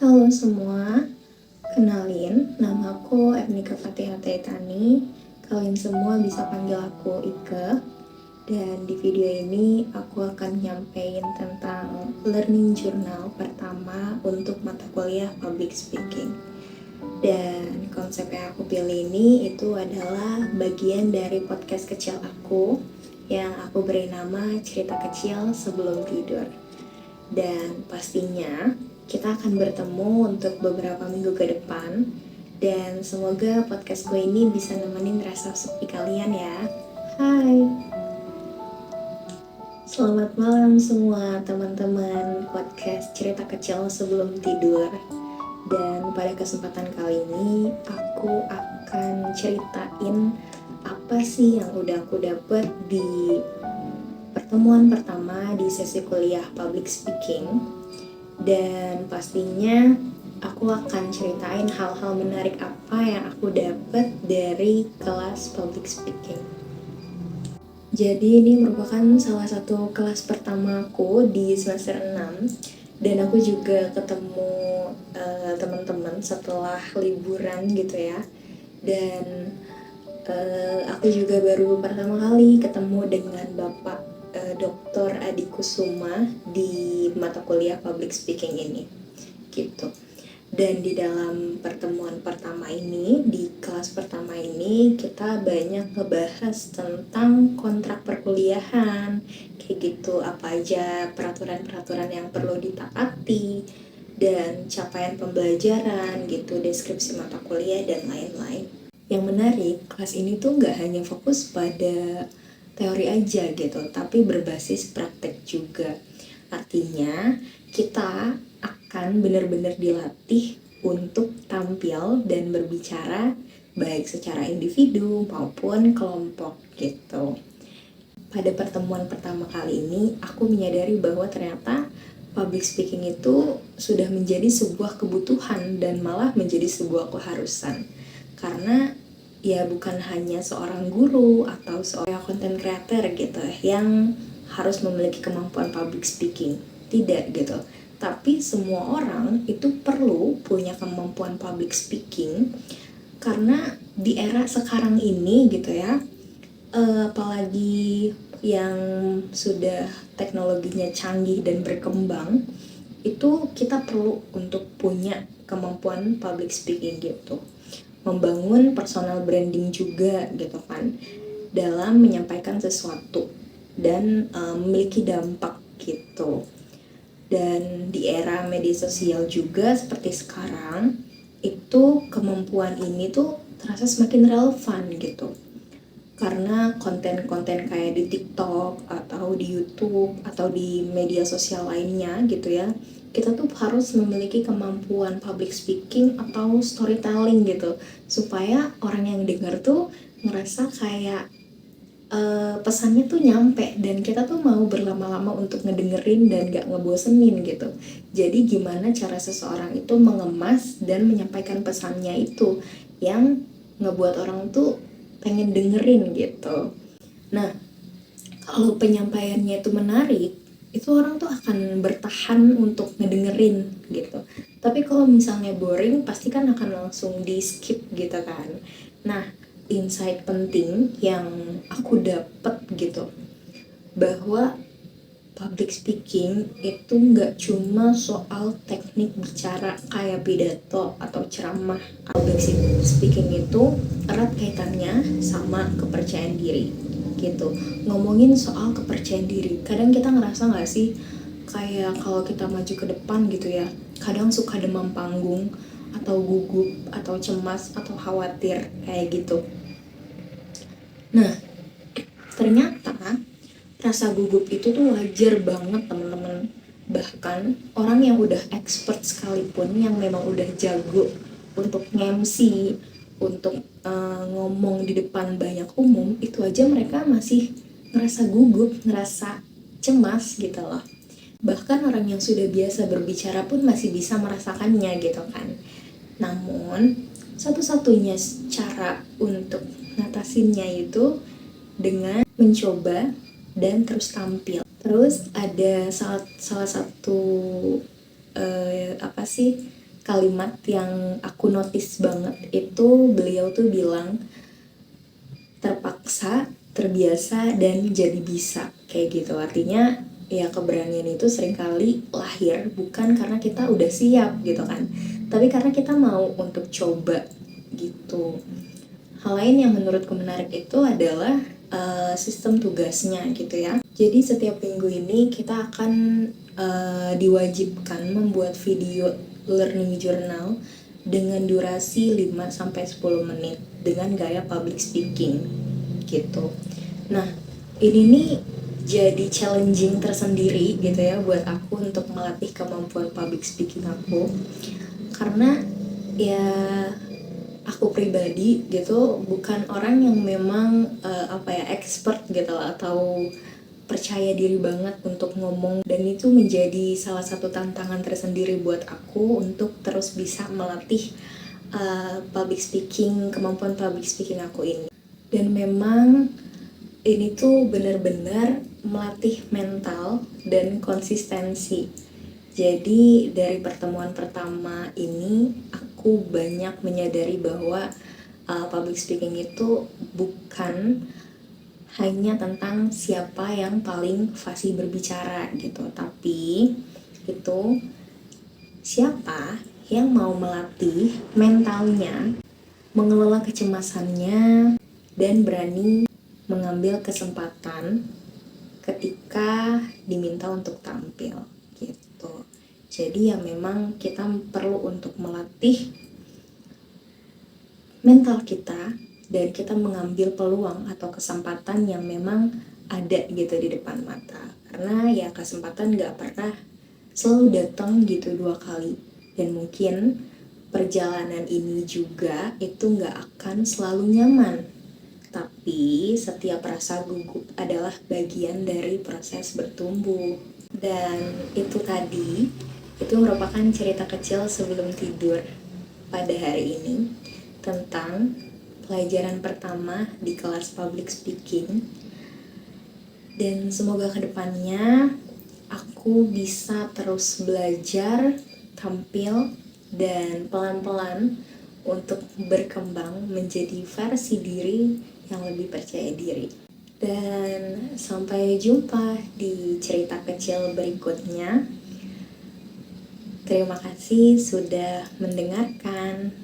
Halo semua, kenalin, nama aku Ernika Fatihah Taitani. Kalian semua bisa panggil aku Ike. Dan di video ini aku akan nyampein tentang learning journal pertama untuk mata kuliah public speaking. Dan konsep yang aku pilih ini itu adalah bagian dari podcast kecil aku yang aku beri nama Cerita Kecil Sebelum Tidur. Dan pastinya kita akan bertemu untuk beberapa minggu ke depan. Dan semoga podcastku ini bisa nemenin rasa sepi kalian ya. Hai, selamat malam semua teman-teman podcast Cerita Kecil Sebelum Tidur. Dan pada kesempatan kali ini aku akan ceritain apa sih yang udah aku dapet di pertemuan pertama di sesi kuliah public speaking. Dan pastinya aku akan ceritain hal-hal menarik apa yang aku dapat dari kelas public speaking. Jadi ini merupakan salah satu kelas pertamaku di semester 6 dan aku juga ketemu teman-teman setelah liburan gitu ya. Dan aku juga baru pertama kali ketemu dengan Bapak Dr. Adi Kusuma di mata kuliah public speaking ini gitu. Dan di dalam pertemuan pertama ini, di kelas pertama ini, kita banyak ngebahas tentang kontrak perkuliahan, kayak gitu, apa aja peraturan-peraturan yang perlu ditaati, dan capaian pembelajaran gitu, deskripsi mata kuliah, dan lain-lain. Yang menarik, kelas ini tuh nggak hanya fokus pada teori aja gitu, tapi berbasis praktek juga. Artinya, kita akan benar-benar dilatih untuk tampil dan berbicara baik secara individu maupun kelompok gitu. Pada pertemuan pertama kali ini, aku menyadari bahwa ternyata public speaking itu sudah menjadi sebuah kebutuhan dan malah menjadi sebuah keharusan. Karena ya bukan hanya seorang guru atau seorang content creator gitu yang harus memiliki kemampuan public speaking. Tidak gitu. Tapi semua orang itu perlu punya kemampuan public speaking karena di era sekarang ini gitu ya, apalagi yang sudah teknologinya canggih dan berkembang, itu kita perlu untuk punya kemampuan public speaking gitu. Membangun personal branding juga gitu kan dalam menyampaikan sesuatu dan memiliki dampak gitu. Dan di era media sosial juga seperti sekarang, itu kemampuan ini tuh terasa semakin relevan gitu. Karena konten-konten kayak di TikTok atau di YouTube atau di media sosial lainnya gitu ya, kita tuh harus memiliki kemampuan public speaking atau storytelling gitu, supaya orang yang dengar tuh ngerasa kayak pesannya tuh nyampe dan kita tuh mau berlama-lama untuk ngedengerin dan gak ngebosenin gitu. Jadi gimana cara seseorang itu mengemas dan menyampaikan pesannya itu yang ngebuat orang tuh pengen dengerin gitu. Nah, kalau penyampaiannya itu menarik, itu orang tuh akan bertahan untuk ngedengerin gitu. Tapi kalau misalnya boring, pasti kan akan langsung di skip gitu kan. Nah, insight penting yang aku dapet gitu, bahwa public speaking itu nggak cuma soal teknik bicara kayak pidato atau ceramah. Public speaking itu erat kaitannya sama kepercayaan diri gitu. Ngomongin soal kepercayaan diri, kadang kita ngerasa nggak sih kayak kalau kita maju ke depan gitu ya, kadang suka demam panggung atau gugup atau cemas atau khawatir kayak gitu. Nah, ternyata rasa gugup itu tuh wajar banget teman-teman. Bahkan orang yang udah expert sekalipun, yang memang udah jago untuk nge-MC, untuk ngomong di depan banyak umum, itu aja mereka masih ngerasa gugup, ngerasa cemas gitu loh. Bahkan orang yang sudah biasa berbicara pun masih bisa merasakannya gitu kan. Namun, satu-satunya cara untuk ngatasinnya itu dengan mencoba dan terus tampil. Terus ada salah satu kalimat yang aku notice banget itu beliau tuh bilang terpaksa, terbiasa, dan jadi bisa, kayak gitu. Artinya ya keberanian itu seringkali lahir bukan karena kita udah siap gitu kan, tapi karena kita mau untuk coba gitu. Hal lain yang menurutku menarik itu adalah sistem tugasnya gitu ya. Jadi setiap minggu ini kita akan diwajibkan membuat video learning journal dengan durasi 5-10 menit dengan gaya public speaking gitu. Nah, ini nih jadi challenging tersendiri gitu ya buat aku untuk melatih kemampuan public speaking aku, karena ya aku pribadi gitu bukan orang yang memang expert gitu lah, atau percaya diri banget untuk ngomong, dan itu menjadi salah satu tantangan tersendiri buat aku untuk terus bisa melatih kemampuan public speaking aku ini. Dan memang ini tuh benar-benar melatih mental dan konsistensi. Jadi dari pertemuan pertama ini aku banyak menyadari bahwa public speaking itu bukan hanya tentang siapa yang paling fasih berbicara gitu, tapi itu siapa yang mau melatih mentalnya, mengelola kecemasannya, dan berani mengambil kesempatan ketika diminta untuk tampil gitu. Jadi ya memang kita perlu untuk melatih mental kita, dan kita mengambil peluang atau kesempatan yang memang ada gitu di depan mata. Karena ya kesempatan gak pernah selalu datang gitu 2 kali, dan mungkin perjalanan ini juga itu gak akan selalu nyaman, tapi setiap rasa gugup adalah bagian dari proses bertumbuh. Dan itu tadi, itu merupakan cerita kecil sebelum tidur pada hari ini tentang pelajaran pertama di kelas public speaking. Dan semoga kedepannya aku bisa terus belajar, tampil, dan pelan-pelan untuk berkembang menjadi versi diri yang lebih percaya diri. Dan sampai jumpa di cerita kecil berikutnya. Terima kasih sudah mendengarkan.